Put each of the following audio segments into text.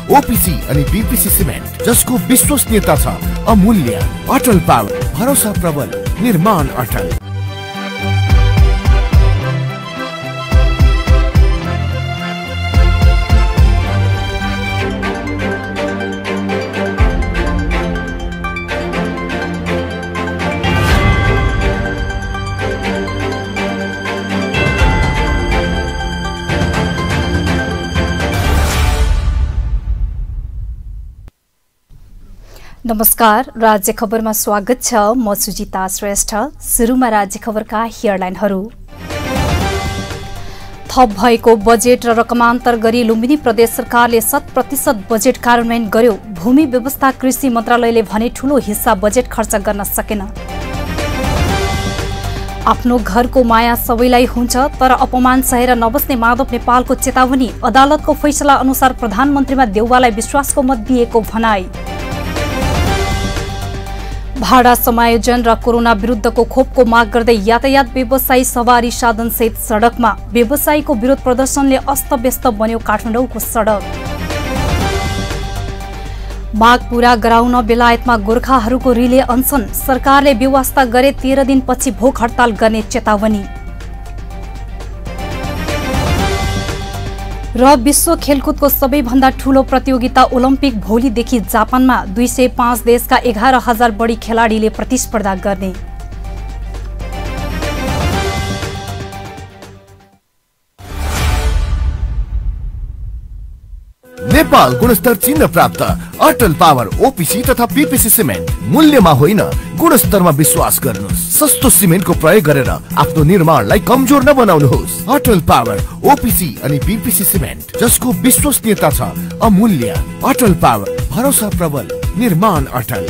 OPC अनि BPC cement, जसको विश्वसनीयता छ अमूल्य। अटल पावर, भरोसा प्रबल, निर्माण अटल। नमस्कार, राज्य खबरमा स्वागत छ। म सुजिता श्रेष्ठ। सुरुमा राज्य खबरका हेडलाइनहरू। थप भएको बजेट र रकमान्तर गरी लुम्बिनी प्रदेश सरकारले 100% बजेट कार्यान्वयन गर्यो। भूमि व्यवस्था कृषि मन्त्रालयले भने ठूलो हिस्सा बजेट खर्च गर्न सकेन। आफ्नो घरको माया सबैलाई हुन्छ, तर अपमान सहेर नबस्ने माधव नेपालको चेतावनी। अदालतको फैसला अनुसार प्रधानमन्त्रीमा देउवालाई विश्वासको मत दिएको भनाई। भाडा समायोजन र कोरोना विरुद्धको खोपको माग गर्दै यातायात व्यवसायी सवारी साधनसहित सडकमा। व्यवसायीको विरोध प्रदर्शनले अस्तव्यस्त बन्यो काठमाडौँको सडक। माग पूरा गराउन बेलायतमा गोर्खाहरूको रिले अनसन। सरकारले व्यवस्था गरे 13 दिनपछि भोक हडताल गर्ने चेतावनी। र विश्व खेलकुदको सबैभन्दा ठूलो प्रतियोगिता ओलम्पिक भोलिदेखि जापानमा। 205 देशका 11,000 बढी खेलाडीले प्रतिस्पर्धा गर्ने। नेपाल गुणस्तर चिन्ह प्राप्त अटल पावर ओपीसी तथा बीपीसी सिमेन्ट। मूल्यमा होइन, गुणस्तरमा विश्वास गर्नुहोस्। सस्तो सिमेन्टको प्रयोग गरेर आफ्नो निर्माणलाई कमजोर नबनाउनुहोस्। अटल पावर ओपीसी अनि बीपीसी सिमेन्ट, जसको विश्वसनीयता छ अमूल्य। अटल पावर, भरोसा प्रबल, निर्माण अटल।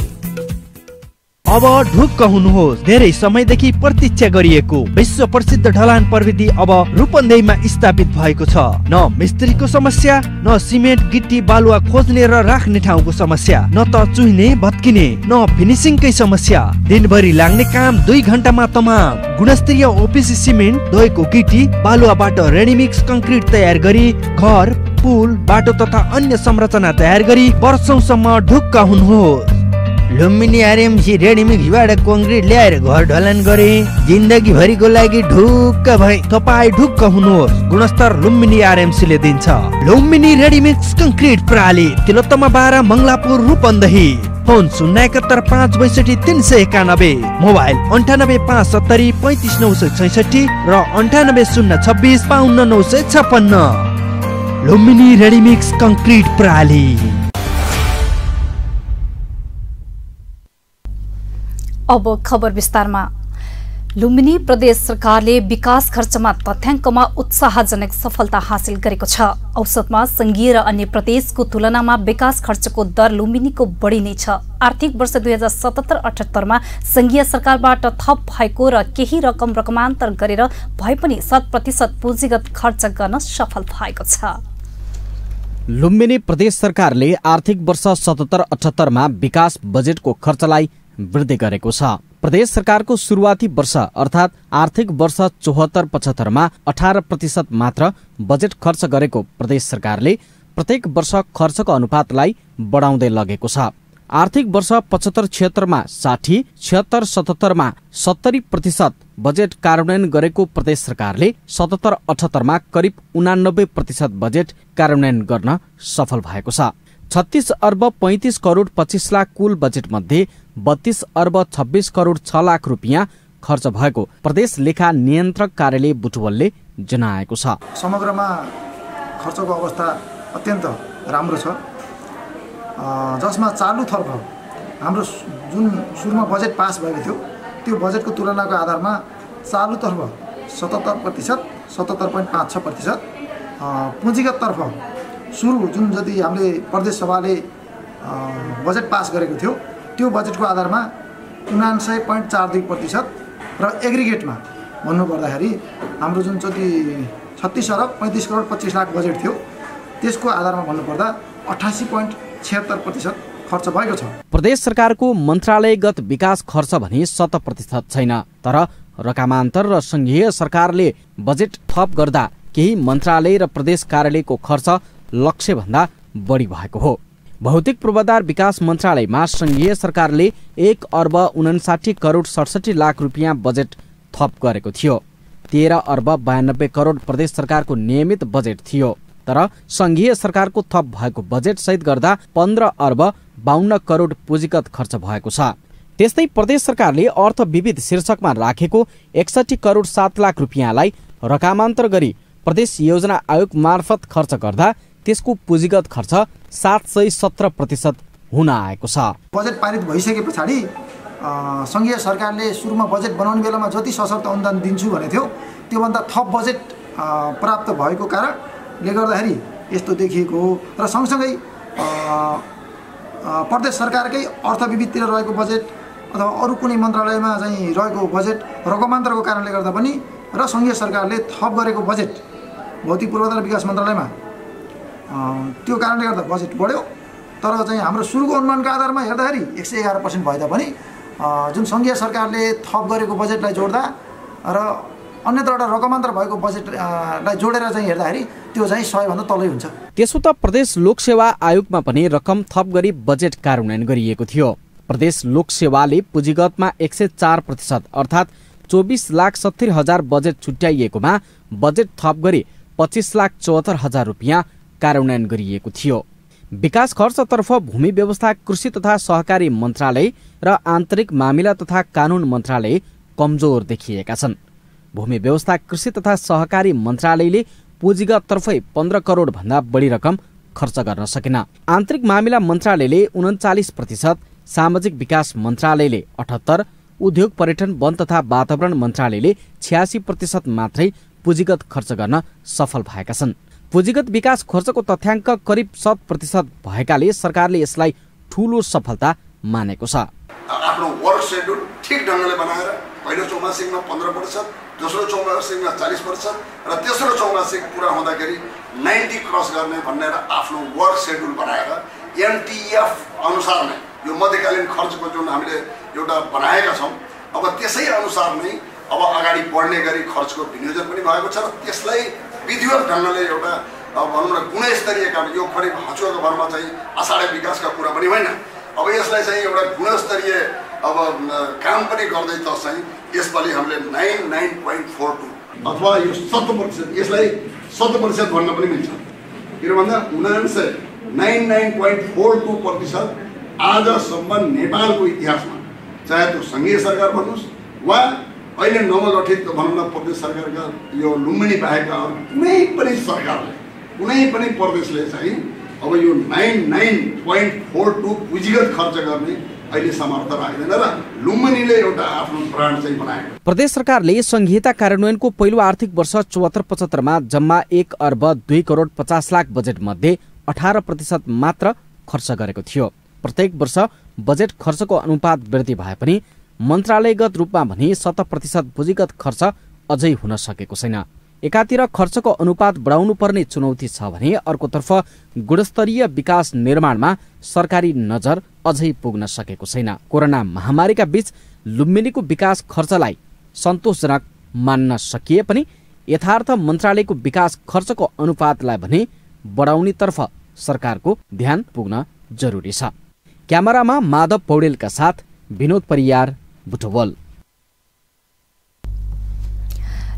अब ढुक्क हुनुहोस्। धेरै समयदेखि प्रतीक्षा गरिएको विश्व प्रसिद्ध ढलान प्रविधि अब रूपन्देहीमा स्थापित भएको छ। न मिस्त्रीको समस्या, न सिमेन्ट गिट्टी बालुवा खोज्ने र राख्ने ठाउँको समस्या, न त चुहिने भत्किने, न फिनिसिङकै समस्या। दिनभरि लाग्ने काम 2 घण्टामा तमाम। गुणस्तरीय ओपीसी सिमेन्ट, धोएको गिट्टी बालुवाबाट रेडीमिक्स कंक्रिट तयार गरी घर, पुल, बाटो तथा अन्य संरचना तयार गरी वर्षौंसम्म ढुक्क हुनुहोस्। लुम्बिनी आरएमसी रेडीमिक्सबाट कंक्रिट ल्याएर घर ढलान गरे। जिन्दगी भरिको लागि ढुक्क भए। तपाईँ ढुक्क हुनुहोस्। गुणस्तर लुम्बिनी आरएमसीले दिन्छ। लुम्बिनी रेडीमिक्स कंक्रिट प्रणाली, तिलोत्तमा 12, मङ्गलापुर, रूपन्देही। फोन 071 562 391, मोबाइल 98 570 35 966 र 98 026 52 956। लुम्बिनी रेडीमिक्स कंक्रिट प्रणाली। अब खबर विस्तारमा। लुम्बिनी प्रदेश सरकारले विकास खर्चमा तथ्याङ्कमा उत्साहजनक सफलता हासिल गरेको छ। औसतमा संघीय र अन्य प्रदेशको तुलनामा विकास खर्चको दर लुम्बिनीको बढी नै छ। आर्थिक वर्ष 2077-78 मा संघीय सरकारबाट थप भएको र केही रकम रकमान्तर गरेर भए पनि 100% पुँजीगत खर्च गर्न सफल भएको छ। लुम्बिनी प्रदेश सरकारले आर्थिक वर्ष 77-78 मा विकास बजेटको खर्चलाई वृद्धि गरेको छ। प्रदेश सरकारको सुरुवाती वर्ष अर्थात् आर्थिक वर्ष 74-75 मा 18% मात्र बजेट खर्च गरेको प्रदेश सरकारले प्रत्येक वर्ष खर्चको अनुपातलाई बढाउँदै लगेको छ। आर्थिक वर्ष 75-76 मा 60, 76-77 मा 70% बजेट कार्यान्वयन गरेको प्रदेश सरकारले 77-78 मा करिब 89% बजेट कार्यान्वयन गर्न सफल भएको छ। 36 अर्ब 35 करोड 25 लाख कुल बजेट मध्ये 32 अर्ब 26 करोड 6 लाख रुपियाँ खर्च भएको प्रदेश लेखा नियन्त्रक कार्यालय बुटवलले जनाएको छ। समग्रमा खर्चको अवस्था अत्यन्त राम्रो छ, जसमा चालुतर्फ हाम्रो जुन सुरुमा बजेट पास भएको थियो त्यो बजेटको तुलनाको आधारमा चालुतर्फ 77%, 77.56%, पुँजीगततर्फ सुरु जुन जति हामीले प्रदेश सभाले बजेट पास गरेको थियो त्यो बजेटको आधारमा 99.42% र एग्रिगेटमा भन्नुपर्दाखेरि हाम्रो जुन जति 36 अर्ब 35 करोड 25 लाख बजेट थियो त्यसको आधारमा भन्नुपर्दा 88.76% खर्च भएको छ। प्रदेश सरकारको मन्त्रालयगत विकास खर्च भने 100% छैन, तर रकमान्तर र संघीय सरकारले बजेट थप गर्दा केही मन्त्रालय र प्रदेश कार्यालयको खर्च लक्ष्य भन्दा बढी भएको हो। भौतिक पूर्वाधार विकास मन्त्रालयमा संघीय सरकारले 1 अर्ब 59 करोड 67 लाख रुपियाँ बजेट थप गरेको थियो। 13 अर्ब 92 करोड प्रदेश सरकारको नियमित बजेट थियो। तर संघीय सरकारको थप भएको बजेट सहित गर्दा 15 अर्ब 52 करोड पुँजीगत खर्च भएको छ। त्यस्तै प्रदेश सरकारले अर्थ विविध शीर्षकमा राखेको 61 करोड 7 लाख रुपियाँलाई रकमान्तर गरी प्रदेश योजना आयोग मार्फत खर्च गर्दा त्यसको पुँजीगत खर्च 717% हुन आएको छ। बजेट पारित भइसके पछाडि संघीय सरकारले सुरुमा बजेट बनाउने बेलामा जति सशर्त अनुदान दिन्छु भनेको थियो त्योभन्दा थप बजेट प्राप्त भएको कारणले गर्दाखेरि यस्तो देखिएको हो। र सँगसँगै प्रदेश सरकारकै अर्थ विविधतिर रहेको बजेट अथवा अरू कुनै मन्त्रालयमा चाहिँ रहेको बजेट रकमान्तरको कारणले गर्दा पनि र संघीय सरकारले थप गरेको बजेट भौतिक पूर्वाधार विकास मन्त्रालयमा त्यो कारणले गर्दा बजेट बढ्यो। तर चाहिँ हाम्रो सुरुको अनुमानका आधारमा हेर्दाखेरि 111% भए तापनि जुन संघीय सरकारले थप गरेको बजेटलाई जोड्दा र अन्यत्र एउटा रकमान्तर भएको बजेटलाई जोडेर चाहिँ हेर्दाखेरि त्यो चाहिँ 100 भन्दा तलै हुन्छ। त्यसो त प्रदेश लोकसेवा आयोगमा पनि रकम थप गरी बजेट कार्यान्वयन गरिएको थियो। प्रदेश लोकसेवाले पुँजीगतमा 104% अर्थात् 24,70,000 बजेट छुट्याइएकोमा बजेट थप गरी 25,74,000 रुपियाँ कार्यान्वयन गरिएको थियो। विकास खर्चतर्फ भूमि व्यवस्था कृषि तथा सहकारी मन्त्रालय र आन्तरिक मामिला तथा कानुन मन्त्रालय कमजोर देखिएका छन्। भूमि व्यवस्था कृषि तथा सहकारी मन्त्रालयले पुँजीगततर्फै 15 करोड भन्दा बढी रकम खर्च गर्न सकेन। आन्तरिक मामिला मन्त्रालयले 39%, सामाजिक विकास मन्त्रालयले 78%, उद्योग पर्यटन वन तथा वातावरण मन्त्रालयले 86% मात्रै पुँजीगत खर्च गर्न सफल भएका छन्। पुँजीगत विकास खर्चको तथ्याङ्क करिब 100% भएकाले सरकारले यसलाई ठूलो सफलता मानेको छ। आफ्नो वर्क शेड्युल ठिक ढङ्गले बनाएर पहिलो चौमासिकमा 15%, दोस्रो चौमासिकमा 40% र तेस्रो चौमासिक पुरा हुँदाखेरि 90 क्रस गर्ने भनेर आफ्नो वर्क शेड्युल बनाएर एमटिएफ अनुसार नै यो मध्यकालीन खर्चको जुन हामीले एउटा बनाएका छौँ अब त्यसै अनुसार नै अब अगाडि बढ्ने गरी खर्चको विनियोजन पनि भएको छ र त्यसलाई विधिवत ढङ्गले एउटा भनौँ न गुणस्तरीय काम यो करिब हँचुवाको भरमा चाहिँ आषाढे विकासका कुरा पनि होइन। अब यसलाई चाहिँ एउटा गुणस्तरीय अब काम पनि गर्दै त चाहिँ यसपालि हामीले 99.42 अथवा यो 70%, यसलाई 100% भन्न पनि मिल्छ। किन भन्दा 99.42% आजसम्म नेपालको इतिहासमा चाहे त्यो सङ्घीय सरकार भन्नुहोस् वा अहिले नवगठित भनौँ न प्रदेश सरकारका यो लुम्बिनी बाहेकका कुनै पनि सरकारले कुनै पनि प्रदेशले चाहिँ अब यो 99.42 पुँजीगत खर्च गर्ने अहिले समर्थ राख्दैन र लुम्बिनीले एउटा आफ्नो ब्रान्ड चाहिँ बनाएको। प्रदेश सरकारले संघीयता कार्यान्वयनको पहिलो आर्थिक वर्ष 74-75 मा जम्मा 1 अर्ब 2 करोड 50 लाख बजेट मध्ये 18% मात्र खर्च गरेको थियो। प्रत्येक वर्ष बजेट खर्चको अनुपात वृद्धि भए पनि मन्त्रालयगत रूपमा भने 100% पुँजीगत खर्च अझै हुन सकेको छैन। एकातिर खर्चको अनुपात बढाउनु पर्ने चुनौती छ भने अर्कोतर्फ गुणस्तरीय विकास निर्माणमा सरकारी नजर अझै पुग्न सकेको छैन। कोरोना महामारीका बीच लुम्बिनीको विकास खर्चलाई सन्तोषजनक मान्न सकिए पनि यथार्थ मन्त्रालयको विकास खर्चको अनुपातलाई भने बढाउनेतर्फ सरकारको ध्यान पुग्न जरुरी छ। क्यामेरामा माधव पौडेलका साथ विनोद परियार, बुटवल।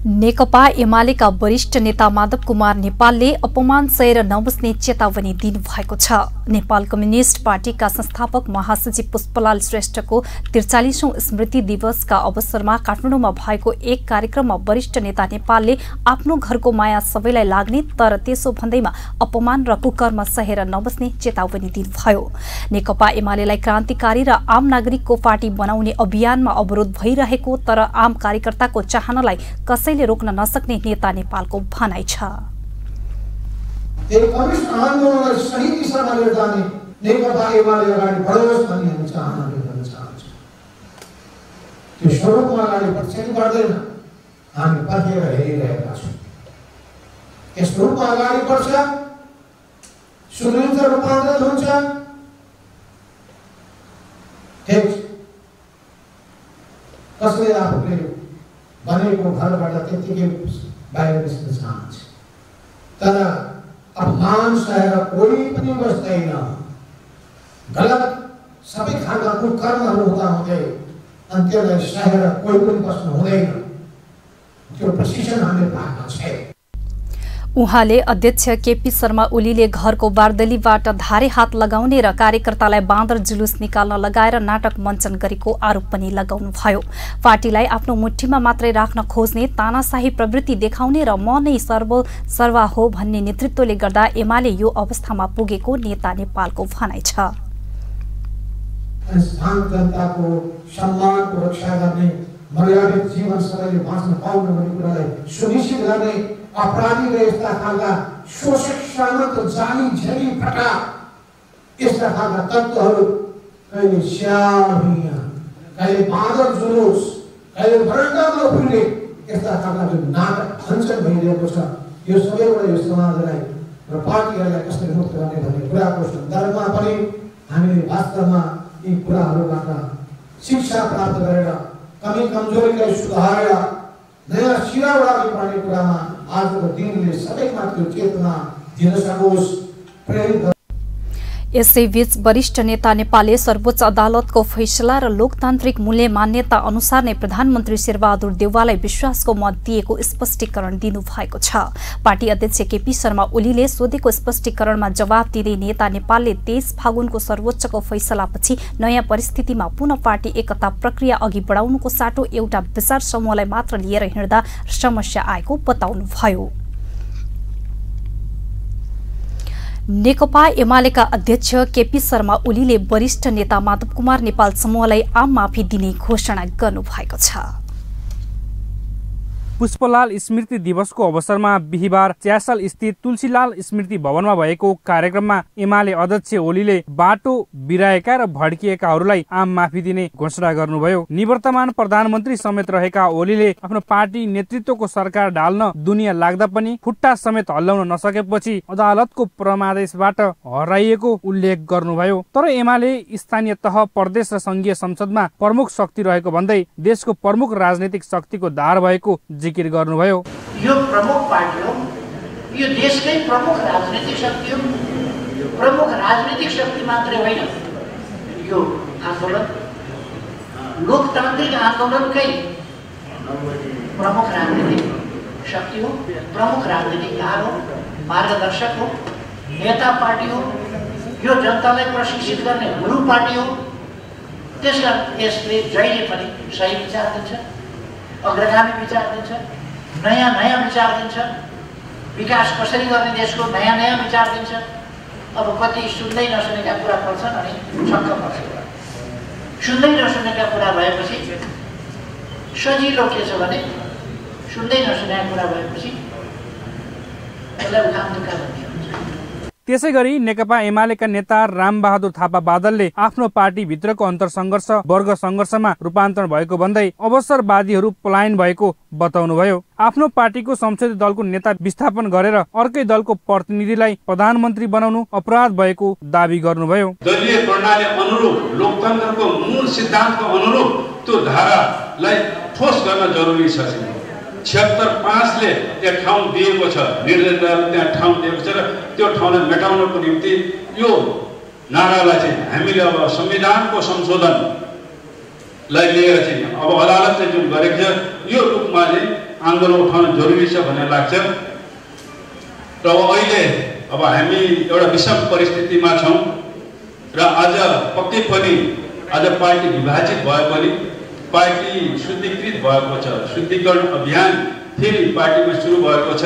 नेकपा एमालेका वरिष्ठ नेता माधव कुमार नेपालले अपमान सहेर नबस्ने चेतावनी दिनुभएको छ। नेपाल कम्युनिस्ट पार्टीका संस्थापक महासचिव पुष्पलाल श्रेष्ठको 43औं स्मृति दिवसका अवसरमा काठमाडौँमा भएको एक कार्यक्रममा वरिष्ठ नेता नेपालले आफ्नो घरको माया सबैलाई लाग्ने तर त्यसो भन्दैमा अपमान र कुकर्म सहेर नबस्ने चेतावनी दिनुभयो। नेकपा एमालेलाई क्रान्तिकारी र आम नागरिकको पार्टी बनाउने अभियानमा अवरोध भइरहेको तर आम कार्यकर्ताको चाहनालाई कसैले रोक्न नसक्ने नेता नेपालको भनाइ छ। एक कम्युनिस्ट आन्दोलनलाई सही दिशामा लिएर जाने नेकपा एमाले अगाडि बढोस् भन्ने हामी चाहना गर्न चाहन्छौँ। त्यो स्वरूपमा अगाडि बढ्छ कि बढ्दैन हामी पर्खेर हेरिरहेका छौँ। यस रूपमा अगाडि बढ्छ, सुदृढ रूपान्तरण हुन्छ, ठिक कसले आफूले भनेको घरबाट त्यतिकै बाहिर निस्कन चाहन्छ तर अपमान सहेर कोही पनि बस्दैन। गलत सबै खालका कुकर्महरू हुँदाहुँदै अन्त्यलाई सहेर कोही पनि बस्नु हुँदैन। त्यो प्रशिक्षण हामीले पाएका छौँ। उहाँले अध्यक्ष केपी शर्मा ओलीले घरको बारदलीबाट धारे हात लगाउने र कार्यकर्तालाई बाँदर जुलुस निकाल्न लगाएर नाटक मञ्चन गरेको आरोप पनि लगाउनुभयो। पार्टीलाई आफ्नो मुठ्ठीमा मात्रै राख्न खोज्ने तानाशाही प्रवृत्ति देखाउने र म नै सर्वा हो भन्ने नेतृत्वले गर्दा एमाले यो अवस्थामा पुगेको नेता नेपालको भनाइ छ। जनताको सम्मानको रक्षा गर्ने, मर्यादित जीवन सबैले बाँच्न पाउनु भन्ने कुरालाई सुनिश्चित गर्ने, अपराधी र यस्ता खालका शोषक सामन्त जाली झेली फटा यस्ता खालका तत्त्वहरू कहिले स्याहिया, कहिले बाँदर जुलुस, कहिले बरण्डामा उफ्रिने यस्ता खालका जुन नाटक मञ्चन भइरहेको छ, यो सबैबाट यो समाजलाई र पार्टीहरूलाई कसरी मुक्त गर्ने भन्ने कुराको सन्दर्भमा पनि हामीले वास्तवमा यी कुराहरूबाट शिक्षा प्राप्त गरेर कमी कमजोरीलाई सुधारेर नयाँ सिरा उडाल्नु पर्ने कुरामा आजको दिनले सबैमा त्यो चेतना दिन सकोस्, प्रेरित। यसैबीच वरिष्ठ नेता नेपालले सर्वोच्च अदालतको फैसला र लोकतान्त्रिक मूल्य मान्यता अनुसार नै प्रधानमन्त्री शेरबहादुर देउवालाई विश्वासको मत दिएको स्पष्टीकरण दिनुभएको छ। पार्टी अध्यक्ष केपी शर्मा ओलीले सोधेको स्पष्टीकरणमा जवाब दिँदै नेता नेपालले 23 फागुनको सर्वोच्चको फैसलापछि नयाँ परिस्थितिमा पुनः पार्टी एकता प्रक्रिया अघि बढाउनुको साटो एउटा विचार समूहलाई मात्र लिएर हिँड्दा समस्या आएको बताउनुभयो। नेकपा एमालेका अध्यक्ष केपी शर्मा ओलीले वरिष्ठ नेता माधव कुमार नेपाल समूहलाई आम माफी दिने घोषणा गर्नुभएको छ। पुष्पलाल स्मृति दिवसको अवसरमा बिहिबार च्यासल स्थित तुलसीलाल स्मृति भवनमा भएको कार्यक्रममा एमाले अध्यक्ष ओलीले बाटो बिराएका र भड्किएकाहरूलाई आम माफी दिने घोषणा गर्नुभयो। निवर्तमान प्रधानमन्त्री समेत रहेका ओलीले आफ्नो पार्टी नेतृत्वको सरकार ढाल्न दुनियाँ लाग्दा पनि खुट्टा समेत हल्लाउन नसकेपछि अदालतको परमादेशबाट हराइएको उल्लेख गर्नुभयो। तर एमाले स्थानीय तह, प्रदेश र संघीय संसदमा प्रमुख शक्ति रहेको भन्दै देशको प्रमुख राजनीतिक शक्तिको धार भएको जिकिर गर्नुभयो। यो प्रमुख पार्टी हो, यो देशकै प्रमुख राजनीतिक शक्ति हो। प्रमुख राजनीतिक शक्ति मात्रै होइन, यो आन्दोलन लोकतान्त्रिक आन्दोलनकै प्रमुख राजनीतिक शक्ति हो, प्रमुख राजनीतिक धार हो, मार्गदर्शक हो, नेता पार्टी हो। यो जनतालाई प्रशिक्षित गर्ने गुरु पार्टी हो। त्यसकारण यसले जहिले पनि सही विचार दिन्छ, अग्रगामी विचार दिन्छ, नयाँ विचार दिन्छ, विकास कसरी गर्ने देशको नयाँ विचार दिन्छ। अब कति सुन्दै नसुनेका कुरा पर्छन् अनि छक्क पर्छ। सुन्दै नसुनेका कुरा भएपछि सजिलो के छ भने सुन्दै नसुनेका कुरा भएपछि यसलाई उखान-तुक्का भन्ने हुन्छ। त्यसैगरी नेकपा एमालेका नेता रामबहादुर थापा बादलले आफ्नो पार्टीभित्रको अन्तरसङ्घर्ष वर्ग सङ्घर्षमा रूपान्तरण भएको भन्दै अवसरवादीहरू पलायन भएको बताउनुभयो। आफ्नो पार्टीको संसदीय दलको नेता विस्थापन गरेर अर्कै दलको प्रतिनिधिलाई प्रधानमन्त्री बनाउनु अपराध भएको दावी गर्नुभयो। दलीय प्रणाली अनुरूप, लोकतन्त्रको मूल सिद्धान्तको अनुरूप त्यो धारालाई ठोस गर्न जरुरी छ। 76(5) ले एक ठाउँ दिएको छ, निर्देशकले त्यहाँ ठाउँ दिएको छ र त्यो ठाउँलाई मेटाउनको निम्ति यो नारालाई चाहिँ हामीले अब संविधानको संशोधनलाई लिएर चाहिँ अब अदालतले जुन गरेको छ यो रूपमा चाहिँ आन्दोलन उठाउन जरुरी छ भन्ने लाग्छ। र अहिले अब हामी एउटा विषम परिस्थितिमा छौँ र आज पक्कै पनि आज पार्टी विभाजित भए पनि पार्टी शुद्धिकृत भएको छ। शुद्धिकरण अभियान फेरि पार्टीमा सुरु भएको छ।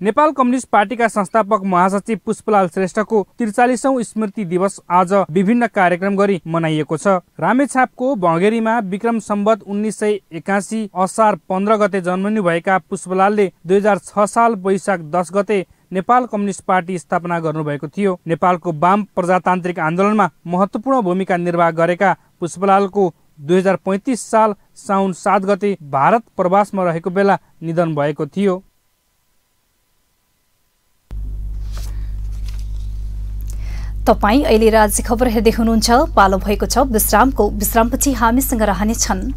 नेपाल कम्युनिस्ट पार्टीका संस्थापक महासचिव पुष्पलाल श्रेष्ठको 43औं स्मृति दिवस आज विभिन्न कार्यक्रम गरी मनाइएको छ। रामेछापको भँगेरीमा विक्रम सम्वत 1981 असार 15 गते जन्मनु भएका पुष्पलालले 2006 साल वैशाख 10 गते नेपाल कम्युनिस्ट पार्टी स्थापना गर्नुभएको थियो। नेपालको वाम प्रजातान्त्रिक आन्दोलनमा महत्वपूर्ण भूमिका निर्वाह गरेका पुष्पलालको 2035 साल साउन 7 गते भारत प्रवासमा रहेको बेला निधन भएको थियो। तपाईं अहिले राज्य खबर हेर्दै हुनुहुन्छ। पालो भएको छ विश्रामको। विश्रामपछि हामीसँग रहनेछन्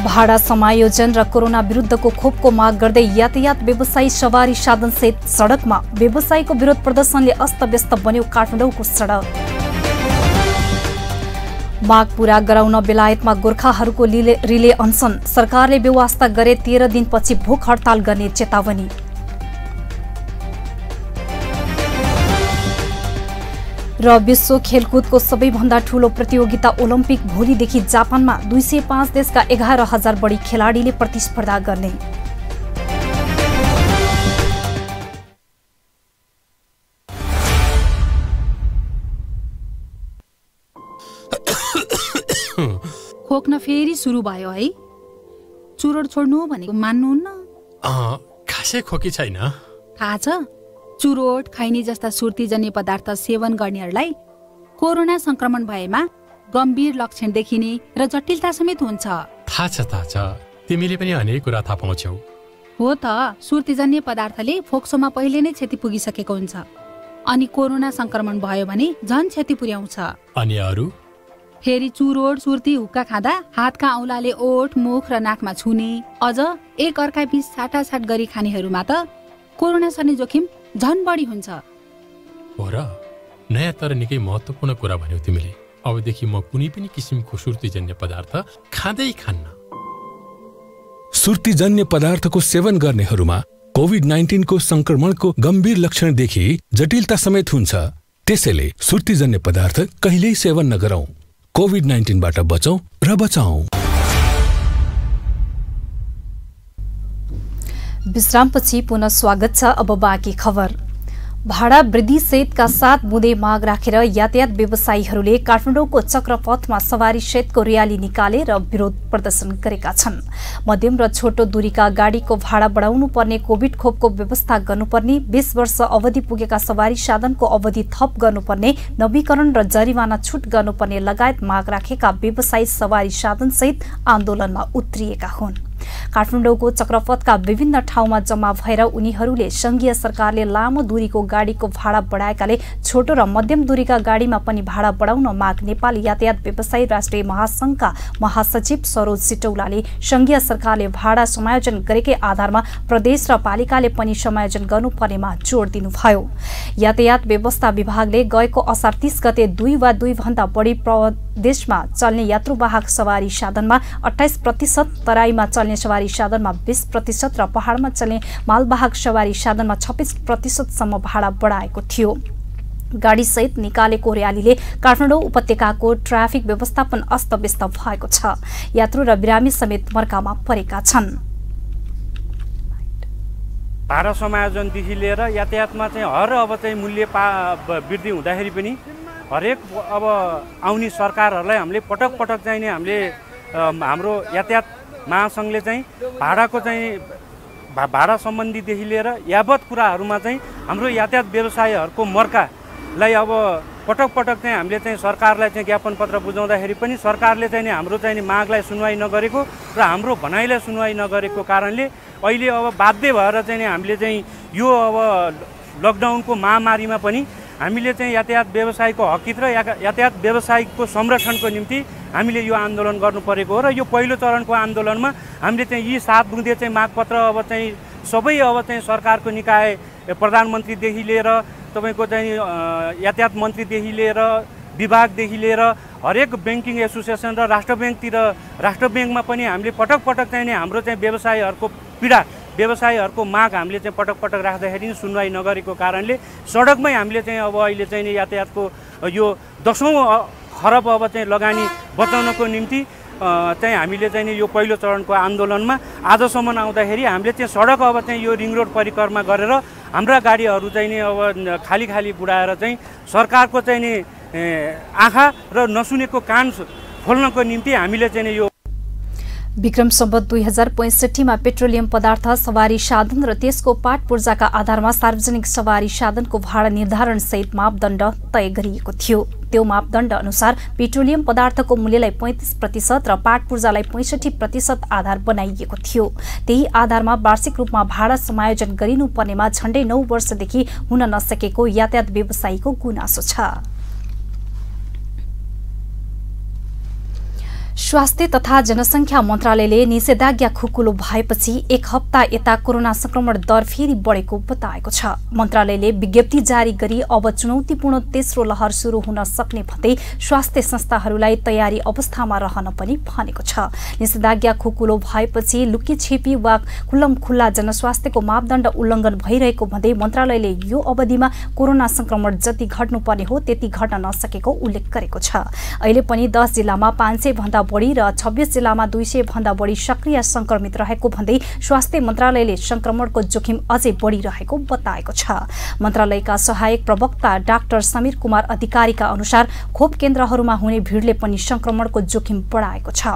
भाडा समायोजन र कोरोना विरुद्धको खोपको माग गर्दै यातायात व्यवसायी सवारी साधनसहित सडकमा। व्यवसायीको विरोध प्रदर्शनले अस्तव्यस्त बन्यो काठमाडौँको सडक। माग पूरा गराउन बेलायतमा गोर्खाहरूको रिले अनसन। सरकारले व्यवस्था गरे 13 दिनपछि भोक हडताल गर्ने चेतावनी। र विश्व खेलकुदको सबैभन्दा ठूलो प्रतियोगिता ओलम्पिक भोलिदेखि जापानमा 205 देशका 11,000 बढी खेलाडीले प्रतिस्पर्धा गर्ने। खोक्न फेरि सुरु भयो है। चुरोट छोड्नु भनेको मान्नुहुन्न? खासै खोकी छैन। थाहा छ, चुरोट खैनी जस्ता सुर्तीजन्य पदार्थ सेवन गर्नेहरूलाई कोरोना संक्रमण भएमा गम्भीर लक्षण देखिने र जटिलता समेत हुन्छ। थाहा छ, तिमीले पनि अनेक कुरा थाहा पाउँछौ। हो त, सुर्तीजन्य पदार्थले फोक्सोमा पहिले नै क्षति पुगिसकेको हुन्छ, अनि कोरोना संक्रमण भयो भने झन क्षति पुर्याउँछ। अनि अरू? फेरि चुरोट सुर्ती हुक्का खाँदा हातका औँलाले ओठ मुख र नाकमा छुने, अझ एक अर्का बीच साटासाट गरी खानेहरूमा त कोरोना सर्ने जोखिम झन बढी हुन्छ। हो र, नयाँ तर निकै महत्त्वपूर्ण कुरा भन्यौ तिमीले। अबदेखि म कुनै पनि किसिमको सुर्तीजन्य पदार्थ खाँदै खान्न। सुर्तीजन्य पदार्थको सेवन गर्नेहरूमा कोभिड-19 को संक्रमणको गम्भीर लक्षणदेखि जटिलता समेत हुन्छ। त्यसैले सुर्तीजन्य पदार्थ कहिल्यै सेवन नगरौं। कोभिड-19 बाट बचौं र बचाऊ। विश्रामपछि पुनः स्वागत छ। अब बाँकी खबर। भाडा वृद्धि सहितका 7 बुँदे माग राखेर यातायात व्यवसायीहरूले काठमाडौँको चक्रपथमा सवारी सहितको र्याली निकाले र विरोध प्रदर्शन गरेका छन्। मध्यम र छोटो दूरीका गाडीको भाडा बढाउनु पर्ने, कोभिड खोपको व्यवस्था गर्नुपर्ने, 20 वर्ष अवधि पुगेका सवारी साधनको अवधि थप गर्नुपर्ने, नवीकरण र जरिवाना छुट गर्नुपर्ने लगायत माग राखेका व्यवसायी सवारी साधन सहित आन्दोलनमा उत्रिएका हुन्। काठमाडौँको चक्रपथका विभिन्न ठाउँमा जम्मा भएर उनीहरूले संघीय सरकारले लामो दूरीको गाडीको भाडा बढाएकाले छोटो र मध्यम दूरीका गाडीमा पनि भाडा बढाउन माग नेपाल यातायात व्यवसायी राष्ट्रिय महासंघका महासचिव सरोज सिटौलाले संघीय सरकारले भाडा समायोजन गरेकै आधारमा प्रदेश र पालिकाले पनि समायोजन गर्नुपर्नेमा जोड दिनुभयो। यातायात व्यवस्था विभागले गएको असार 30 गते 2 वा 2 भन्दा बढी प्रदेशमा चल्ने यात्रुवाहक सवारी साधनमा 28%, तराईमा चल्ने सवारी साधनमा 20% र पहाडमा चल्ने मालवाहक सवारी साधनमा 26% सम्म भाडा बढाएको थियो। गाडी सहित निकालेको र्यालीले काठमाडौँ उपत्यकाको ट्राफिक व्यवस्थापन अस्तव्यस्त भएको छ। यात्रु र बिरामी समेत मर्कामा परेका छन्। भाडा समायोजनदेखि लिएर यातायातमा चाहिँ अब चाहिँ मूल्य वृद्धि हुँदाखेरि पनि हरेक अब आउने सरकारहरूलाई हामीले पटक चाहिँ नि हामीले हाम्रो यातायात महासंघले चाहिँ भाडाको चाहिँ भाडा सम्बन्धीदेखि लिएर यावत कुराहरूमा चाहिँ हाम्रो यातायात व्यवसायीहरूको मर्कालाई अब पटक चाहिँ हामीले चाहिँ सरकारलाई चाहिँ ज्ञापन पत्र बुझाउँदाखेरि पनि सरकारले चाहिँ हाम्रो चाहिँ मागलाई सुनवाई नगरेको र हाम्रो भनाइलाई सुनवाई नगरेको कारणले अहिले अब बाध्य भएर चाहिँ हामीले चाहिँ यो अब लकडाउनको महामारीमा पनि हामीले चाहिँ यातायात व्यवसायको हकित र यातायात व्यवसायको संरक्षणको निम्ति हामीले यो आन्दोलन गर्नु परेको हो। र यो पहिलो चरणको आन्दोलनमा हामीले चाहिँ यी 7 बुँदे चाहिँ मागपत्र अब चाहिँ सबै अब चाहिँ सरकारको निकाय प्रधानमन्त्रीदेखि लिएर तपाईको चाहिँ यातायात मन्त्रीदेखि लिएर विभागदेखि लिएर हरेक ब्याङ्किङ एसोसिएसन र राष्ट्र ब्याङ्कमा पनि हामीले पटक चाहिँ हाम्रो चाहिँ व्यवसायीहरूको पीडा व्यवसायीहरूको माग हामीले चाहिँ पटक राख्दाखेरि सुनवाई नगरेको कारणले सडकमै हामीले चाहिँ अब अहिले चाहिँ यातायातको यो 10औं खरब अब चाहिँ लगानी बचाउनको निम्ति चाहिँ हामीले चाहिँ यो पहिलो चरणको आन्दोलनमा आजसम्म आउँदाखेरि हामीले चाहिँ सडक अब चाहिँ यो रिङ रोड परिक्रमा गरेर हाम्रा गाडीहरू चाहिँ नि अब खाली बुढाएर चाहिँ सरकारको चाहिँ नि आँखा र नसुनेको कान खोल्नको निम्ति हामीले चाहिँ यो विक्रम सम्वत 2065 मा पेट्रोलियम पदार्थ सवारी साधन र त्यसको पाट पूर्जाका आधारमा सार्वजनिक सवारी साधनको भाडा निर्धारण सहित मापदण्ड तय गरिएको थियो। त्यो मापदण्ड अनुसार पेट्रोलियम पदार्थको मूल्यलाई 35% र पाट पूर्जालाई 65% आधार बनाइएको थियो। त्यही आधारमा वार्षिक रूपमा भाडा समायोजन गरिनुपर्नेमा झण्डै 9 वर्षदेखि हुन नसकेको यातायात व्यवसायीको गुनासो छ। स्वास्थ्य तथा जनसङ्ख्या मन्त्रालयले निषेधाज्ञा खुकुलो भएपछि एक हप्ता यता कोरोना संक्रमण दर फेरि बढेको बताएको छ। मन्त्रालयले विज्ञप्ति जारी गरी अब चुनौतीपूर्ण तेस्रो लहर सुरु हुन सक्ने भन्दै स्वास्थ्य संस्थाहरूलाई तयारी अवस्थामा रहन पनि भनेको छ। निषेधाज्ञा खुकुलो भएपछि लुकीछिपी वा खुल्लमखुल्ला जनस्वास्थ्यको मापदण्ड उल्लङ्घन भइरहेको भन्दै मन्त्रालयले यो अवधिमा कोरोना संक्रमण जति घट्नुपर्ने हो त्यति घट्न नसकेको उल्लेख गरेको छ। अहिले पनि 10 जिल्लामा 500 भन्दा बढी र 26 जिल्लामा 200 भन्दा बढी सक्रिय संक्रमित रहेको भन्दै स्वास्थ्य मन्त्रालयले संक्रमणको जोखिम अझै बढिरहेको बताएको छ। मन्त्रालयका सहायक प्रवक्ता डाक्टर समीर कुमार अधिकारीका अनुसार खोप केन्द्रहरूमा हुने भिडले पनि संक्रमणको जोखिम बढाएको छ।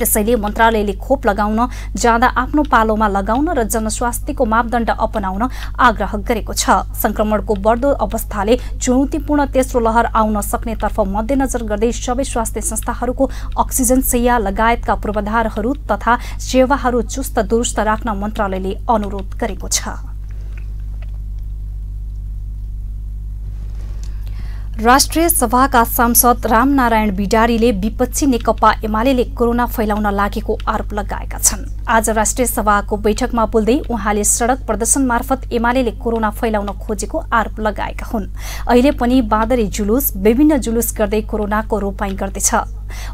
त्यसैले मन्त्रालयले खोप लगाउन जाँदा आफ्नो पालोमा लगाउन र जनस्वास्थ्यको मापदण्ड अपनाउन आग्रह गरेको छ। संक्रमणको बढ्दो अवस्थाले चुनौतीपूर्ण तेस्रो लहर आउन सक्नेतर्फ मध्यनजर गर्दै सबै स्वास्थ्य संस्थाहरूको अक्सिजन शैय्या लगायतका पूर्वाधारहरू तथा सेवाहरू चुस्त दुरुस्त राख्न मन्त्रालयले अनुरोध गरेको छ। राष्ट्रिय सभाका सांसद रामनारायण बिडारीले विपक्षी नेकपा एमाले कोरोना फैलाउन लागेको आरोप लगाएका छन्। आज राष्ट्रिय सभाको बैठकमा बोल्दै उहाँले सडक प्रदर्शन मार्फत एमाले कोरोना फैलाउन खोजेको आरोप लगाएका हुन्। अहिले पनि बाँदरे जुलुस विभिन्न जुलुस गर्दै कोरोनाको रोपाइँ गर्दैछ,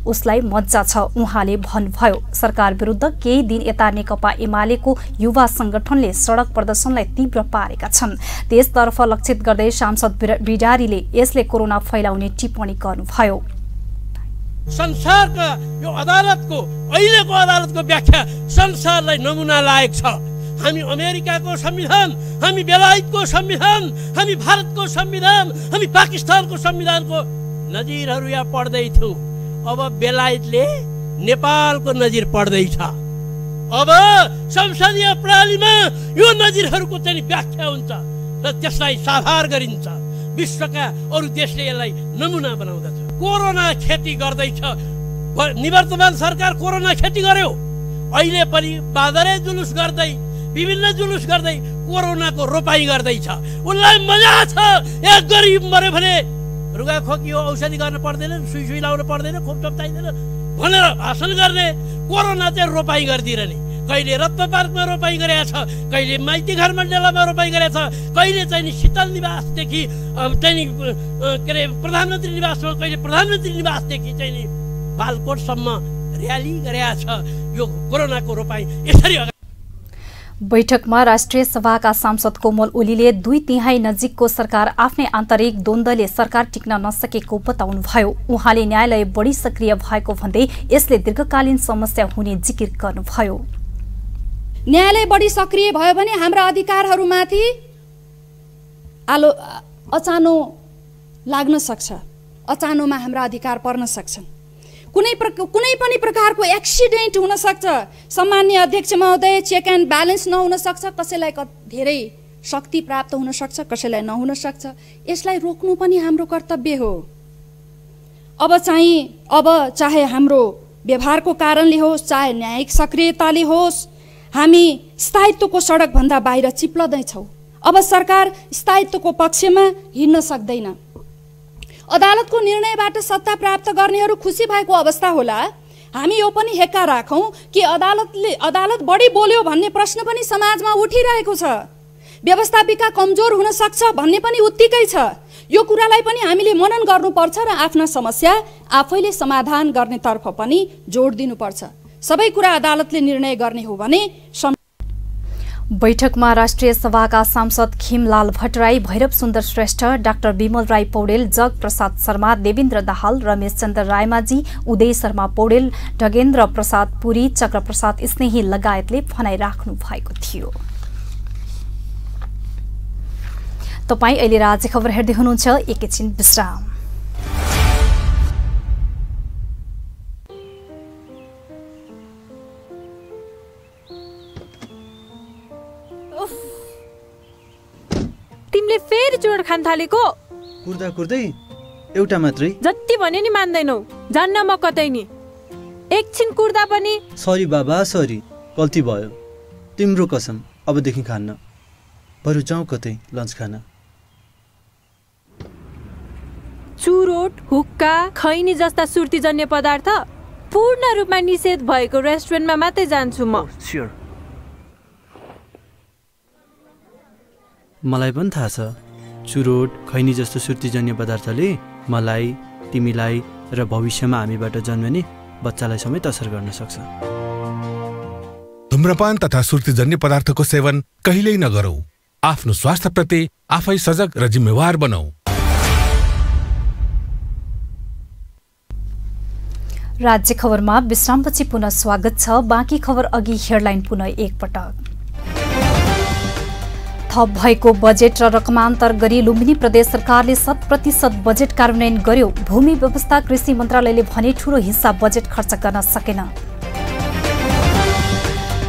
उसलाई मज्जा छ उहाँले भन्नुभयो। सरकार विरुद्ध केही दिन यता नेकपा एमालेको युवा संगठनले सडक प्रदर्शनलाई तीव्र पारेका छन्। त्यसतर्फ लक्षित गर्दै सांसद बिडारीले यसले कोरोना फैलाउने टिप्पणी गर्नुभयो। संसारका यो अदालतको अहिलेको अदालतको व्याख्या संसारलाई नमुना लायक छ। हामी अमेरिकाको संविधान, हामी बेलायतको संविधान, हामी भारतको संविधान, हामी पाकिस्तानको संविधानको नजिरहरू यहाँ पढ्दै थियौँ। अब बेलायतले नेपालको नजिर पढ्दैछ। अब संसदीय प्रणालीमा यो नजिरहरूको चाहिँ व्याख्या हुन्छ र त्यसलाई साभार गरिन्छ। विश्वका अरू देशले यसलाई नमुना बनाउँदछ। कोरोना खेती गर्दैछ, निवर्तमान सरकार कोरोना खेती गर्यो। अहिले पनि बादरे जुलुस गर्दै विभिन्न जुलुस गर्दै कोरोनाको रोपाई गर्दैछ। उनलाई मजा छ। एक गरिब मर्यो भने रुगा खोकियो औषधि गर्न पर्दैन, सुई लाउनु पर्दैन, खोप टोप चाहिँदैन भनेर भाषण गर्ने। कोरोना चाहिँ रोपाई गरिदिरहने। कहिले रत्न पार्कमा रोपाई गरेको छ, कहिले माइती घर मण्डलामा रोपाई गरेको छ, कहिले चाहिँ शीतल निवासदेखि चाहिँ के अरे प्रधानमन्त्री निवासमा, कहिले प्रधानमन्त्री निवासदेखि चाहिँ बालकोटसम्म र्याली गरेको छ। यो कोरोनाको रोपाई यसरी। बैठकमा राष्ट्रिय सभाका सांसद कोमल ओलीले 2/3 नजिकको सरकार आफ्नै आन्तरिक द्वन्द्वले सरकार टिक्न नसकेको बताउनुभयो। उहाँले न्यायालय बढी सक्रिय भएको भन्दै यसले दीर्घकालीन समस्या हुने जिकिर गर्नुभयो। न्यायालय बढी सक्रिय भयो भने हाम्रा अधिकारहरूमाथि अचानो लाग्न सक्छ, अचानोमा हाम्रा अधिकार पर्न सक्छन्। कुनै पनि प्रकारको एक्सिडेन्ट हुन सक्छ। सम्मान्य अध्यक्ष महोदय, चेक एन्ड ब्यालेन्स नहुन सक्छ। कसैलाई धेरै शक्ति प्राप्त हुन सक्छ, कसैलाई नहुन सक्छ। यसलाई रोक्नु पनि हाम्रो कर्तव्य हो। अब चाहे हाम्रो व्यवहारको कारणले होस्, चाहे न्यायिक सक्रियताले होस्, हामी स्थायित्वको सडकभन्दा बाहिर चिप्लदैछौँ। अब सरकार स्थायित्वको पक्षमा हिँड्न सक्दैन। अदालतको निर्णयबाट सत्ता प्राप्त गर्नेहरू खुसी भएको अवस्था होला। हामी यो पनि हेक्का राखौँ कि अदालत बढी बोल्यो भन्ने प्रश्न पनि समाजमा उठिरहेको छ। व्यवस्थापिका कमजोर हुन सक्छ भन्ने पनि उत्तिकै छ। यो कुरालाई पनि हामीले मनन गर्नुपर्छ र आफ्ना समस्या आफैले समाधान गर्नेतर्फ पनि जोड दिनुपर्छ। सबै कुरा अदालतले निर्णय गर्ने हो भने। बैठकमा राष्ट्रिय सभाका सांसद खिमलाल भट्टराई, भैरव सुन्दर श्रेष्ठ, डाक्टर विमल राई पौडेल, जग प्रसाद शर्मा, देवेन्द्र दाहाल, रमेश चन्द्र रायमाझी, उदय शर्मा पौडेल, ढगेन्द्र प्रसाद पुरी, चक्र प्रसाद स्नेही लगायतले भनाइराख्नु भएको थियो। तपाईँ अहिले राज्य खबर हेर्दै हुनुहुन्छ। एकैछिन विश्राम। तिमीले फेरि चुरोट खान थालेको? कुर्दा कुर्दै एउटा मात्रै। जति भन्यो नि मान्दैनौ। जान्न म कतै नि। एकछिन कुर्दा पनि। सरी बाबा, सरी, गल्ती भयो। तिम्रो कसम, अबदेखि खान्न। बरु जाउँ कतै लन्च खान। चुरोट, हुक्का, खैनी जस्ता सुर्तीजन्य पदार्थ पूर्ण रूपमा निषेध भएको रेस्टुरेन्टमा मात्रै जान्छु म। स्योर। मलाई पनि थाहा छ चुरोट खैनी जस्तो सुर्तीजन्य पदार्थले मलाई, तिमीलाई र भविष्यमा हामीबाट जन्मने बच्चालाई समेत असर गर्न सक्छ। धूम्रपान तथा सुर्तीजन्य पदार्थको सेवन कहिल्यै नगरौं। आफ्नो स्वास्थ्यप्रति आफै सजग र जिम्मेवार बनौ। राज्य खबरमा विश्रामपछि पुनः स्वागत छ। बाँकी खबर अघि हेडलाइन पुनः एकपटक। थप भएको बजेट र रकमान्तर गरी लुम्बिनी प्रदेश सरकारले 100% बजेट कार्यान्वयन गर्यो। भूमि व्यवस्था कृषि मन्त्रालयले भने ठूलो हिस्सा बजेट खर्च गर्न सकेन।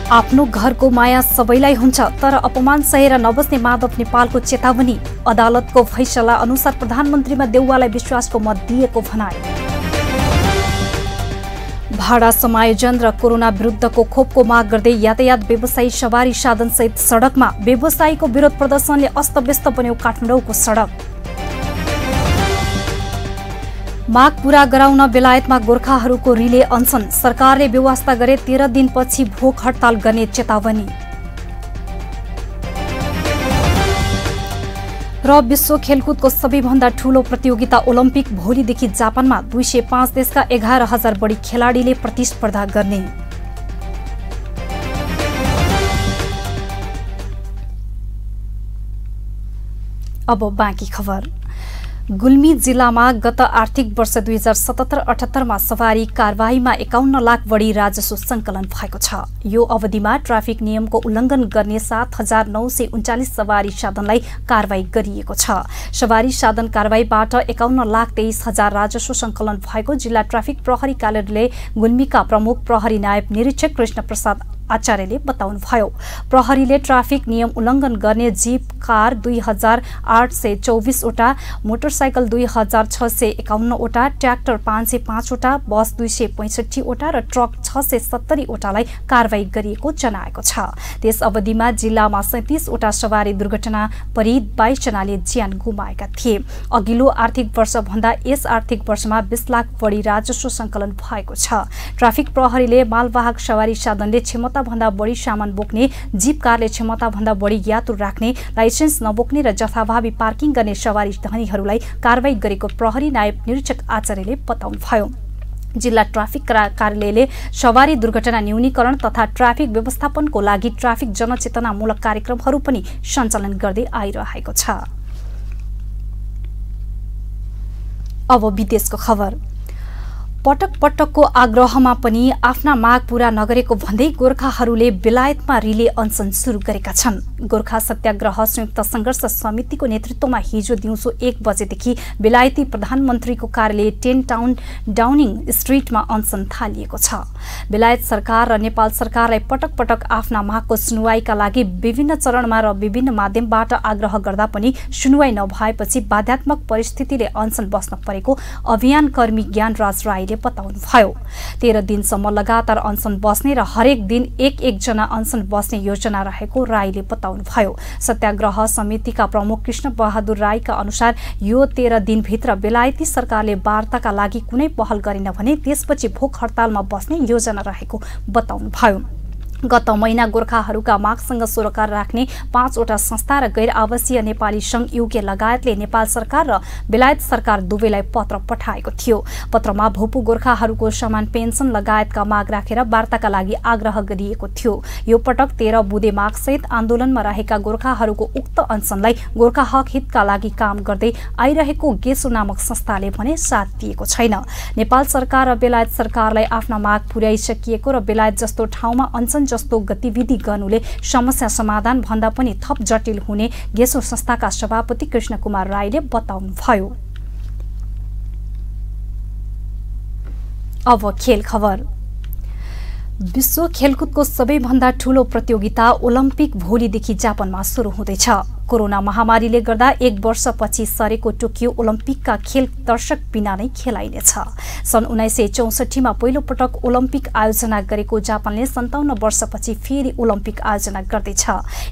आफ्नो घरको माया सबैलाई हुन्छ तर अपमान सहेर नबस्ने माधव नेपालको चेतावनी। अदालतको फैसला अनुसार प्रधानमन्त्रीमा देउवालाई विश्वासको मत दिएको भनाई। भाडा समायोजन र कोरोना विरुद्धको खोपको माग गर्दै यातायात व्यवसायी सवारी साधनसहित सडकमा। व्यवसायीको विरोध प्रदर्शनले अस्तव्यस्त बन्यो काठमाडौँको सडक। माग पूरा गराउन बेलायतमा गोर्खाहरूको रिले अनसन। सरकारले व्यवस्था गरे 13 दिनपछि भोक हडताल गर्ने चेतावनी। र विश्व खेलकुदको सबैभन्दा ठूलो प्रतियोगिता ओलम्पिक भोलिदेखि जापानमा 205 देशका 11,000 बढी खेलाडीले प्रतिस्पर्धा गर्ने। अब बाँकी खबर। गुल्मी जिल्लामा गत आर्थिक वर्ष 2077-78 सवारी कारबाहीमा 51 लाख बढी राजस्व संकलन भएको छ। यो अवधिमा ट्राफिक नियमको उल्लङ्घन गर्ने 7,939 सवारी साधनलाई कारबाही गरिएको छ। सवारी साधन कारबाहीबाट 51,23,000 राजस्व संकलन भएको जिल्ला ट्राफिक प्रहरी कार्यालयले गुल्मीका प्रमुख प्रहरी नायब निरीक्षक कृष्ण प्रसाद आचार्यले बताउनुभयो। प्रहरीले ट्राफिक नियम उल्लङ्घन गर्ने जीप कार 2,824 वटा, मोटरसाइकल 2,651 वटा, ट्र्याक्टर 505 वटा, बस 265 वटा र ट्रक 670 वटालाई कारबाही गरिएको जनाएको छ। त्यस अवधिमा जिल्लामा 37 वटा सवारी दुर्घटना परि 22 जनाले ज्यान गुमाएका थिए। अघिल्लो आर्थिक वर्ष भन्दा यस आर्थिक वर्षमा 20 लाख बढी राजस्व संकलन भएको छ। ट्राफिक प्रहरीले मालवाहक सवारी साधनले क्षमता भन्दा बढी सामान बोक्ने, जीप कारले क्षमता भन्दा बढी यात्रु राख्ने, लाइसेन्स नबोक्ने र जथाभावी पार्किङ गर्ने सवारी धनीहरूलाई कारबाही गरेको प्रहरी नायब निरीक्षक आचार्यले बताउनुभयो। जिल्ला ट्राफिक कार्यालयले सवारी दुर्घटना न्यूनीकरण तथा ट्राफिक व्यवस्थापनको लागि ट्राफिक जनचेतनामूलक कार्यक्रमहरू पनि सञ्चालन गर्दै आइरहेको छ। अब विदेशको खबर। पटक पटकको आग्रहमा पनि आफ्ना माग पूरा नगरेको भन्दै गोर्खाहरूले बेलायतमा रिले अनसन सुरु गरेका छन्। गोर्खा सत्याग्रह संयुक्त संघर्ष समितिको नेतृत्वमा हिजो दिउँसो 1 बजेदेखि बेलायती प्रधानमन्त्रीको कार्यालय 10 टाउन डाउनिङ स्ट्रिटमा अनसन थालिएको छ। बेलायत सरकार र नेपाल सरकारलाई पटक पटक आफ्ना मागको सुनुवाईका लागि विभिन्न चरणमा र विभिन्न माध्यमबाट आग्रह गर्दा पनि सुनुवाई नभएपछि बाध्यात्मक परिस्थितिले अनसन बस्न परेको अभियान कर्मी ज्ञानराज राईले बताउनुभयो। 13 दिनसम्म लगातार अनसन बस्ने र हरेक दिन एक जना अनसन बस्ने योजना रहेको राईले बताउनुभयो। सत्याग्रह समितिका प्रमुख कृष्ण बहादुर राईका अनुसार यो 13 दिनभित्र बेलायती सरकारले वार्ताका लागि कुनै पहल गरेन भने त्यसपछि भोक हडतालमा बस्ने योजना रहेको बताउनुभयो। गत महिना गोर्खाहरूका मागसँग सरोकार राख्ने 5 वटा संस्था र गैर आवासीय नेपाली संघ युके लगायतले नेपाल सरकार र बेलायत सरकार दुवैलाई पत्र पठाएको थियो। पत्रमा भूपू गोर्खाहरूको समान पेन्सन लगायतका माग राखेर वार्ताका लागि आग्रह गरिएको थियो। यो पटक 13 बुँदे मागसहित आन्दोलनमा रहेका गोर्खाहरूको उक्त अनसनलाई गोर्खा हक हितका लागि काम गर्दै आइरहेको गेसो नामक संस्थाले भने साथ दिएको छैन। नेपाल सरकार र बेलायत सरकारलाई आफ्ना माग पुर्याइसकिएको र बेलायत जस्तो ठाउँमा अनसन जस्तो गतिविधि गर्नुले समस्या समाधान भन्दा पनि थप जटिल हुने गेसो संस्थाका सभापति कृष्ण कुमार राईले बताउनुभयो। अब खेल खबर। विश्व खेलकुदको सबैभन्दा ठूलो प्रतियोगिता ओलम्पिक भोलिदेखि जापानमा सुरु हुँदैछ। कोरोना महामारीले गर्दा 1 वर्षपछि सरेको टोकियो ओलम्पिकका खेल दर्शक बिना नै खेलाइनेछ। सन् 1964 मा पहिलो पटक ओलम्पिक आयोजना गरेको जापानले 57 वर्षपछि फेरि ओलम्पिक आयोजना गर्दैछ।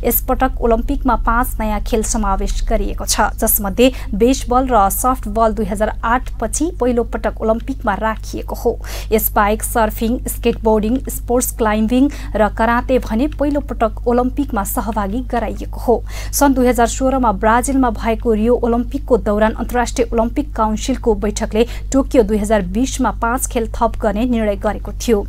यसपटक ओलम्पिकमा 5 नयाँ खेल समावेश गरिएको छ, जसमध्ये बेसबल र सफ्टबल 2008 पछि पहिलो पटक ओलम्पिकमा राखिएको हो। यसबाहेक सर्फिङ, स्केटबोर्डिङ, स्पोर्ट्स क्लाइम्बिङ र कराते भने पहिलो पटक ओलम्पिकमा सहभागी गराइएको हो। सन् 2016 मा ब्राजिलमा भएको रियो ओलम्पिकको दौरान अन्तर्राष्ट्रिय ओलम्पिक काउन्सिलको बैठकले टोकियो 2020 मा 5 खेल थप गर्ने निर्णय गरेको थियो।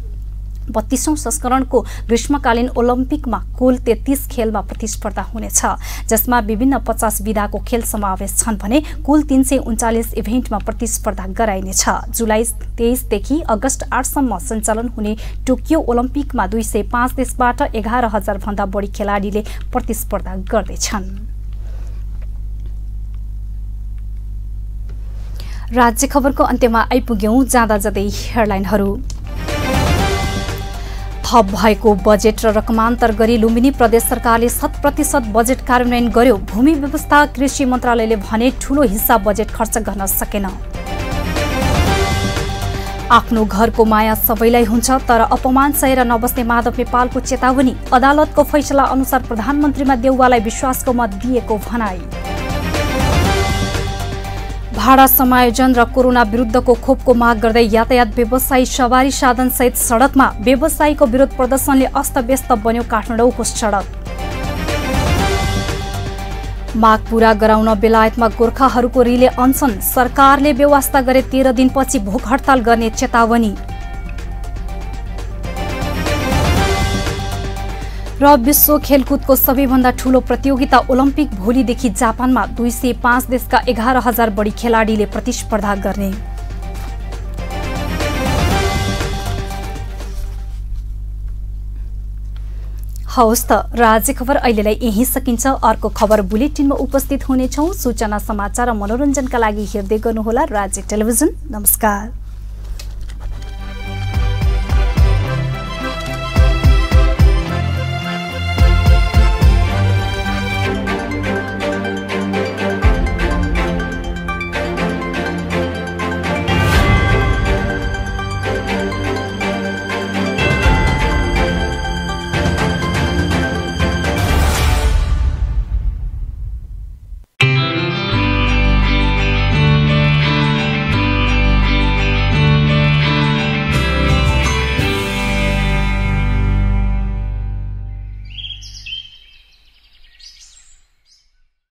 32औं संस्करणको ग्रीष्मकालीन ओलम्पिकमा कुल 33 खेलमा प्रतिस्पर्धा हुनेछ, जसमा विभिन्न 50 विधाको खेल समावेश छन् भने कुल 339 इभेन्टमा प्रतिस्पर्धा गराइनेछ। जुलाई 23 देखि अगस्त 8 सम्म सञ्चालन हुने टोकियो ओलम्पिकमा 205 देशबाट 11,000 भन्दा बढी खेलाडीले प्रतिस्पर्धा गर्दैछन्। राज्य खबरको अन्त्यमा आइपुग्यौं। जाँदा जाँदै हेडलाइनहरू। थप भएको बजेट र रकमान्तर गरी लुम्बिनी प्रदेश सरकारले 100% बजेट कार्यान्वयन गर्यो। भूमि व्यवस्था कृषि मन्त्रालयले भने ठूलो हिस्सा बजेट खर्च गर्न सकेन। आफ्नो घरको माया सबैलाई हुन्छ, तर अपमान सहेर नबस्ने माधव नेपालको चेतावनी। अदालतको फैसला अनुसार प्रधानमन्त्रीमा देउवालाई विश्वासको मत दिएको भनाई। भाडा समायोजन र कोरोना विरुद्धको खोपको माग गर्दै यातायात व्यवसायी सवारी साधन सहित सडकमा। व्यवसायीको विरोध प्रदर्शनले अस्तव्यस्त बन्यो काठमाडौँको सडक। माग पूरा गराउन बेलायतमा गोर्खाहरूको रिले अनसन। सरकारले व्यवस्था गरे 13 दिनपछि भोक हडताल गर्ने चेतावनी। र विश्व खेलकुदको सबैभन्दा ठूलो प्रतियोगिता ओलम्पिक भोलिदेखि जापानमा। 205 देशका 11,000 बढी खेलाडीले प्रतिस्पर्धा गर्ने। हवस् त, राज्य खबर अहिलेलाई यही सकिन्छ। अर्को खबर बुलेटिनमा उपस्थित हुनेछौं। सूचना, समाचार र मनोरञ्जनका लागि हेर्दै गर्नुहोला राज्य टेलिभिजन। नमस्कार।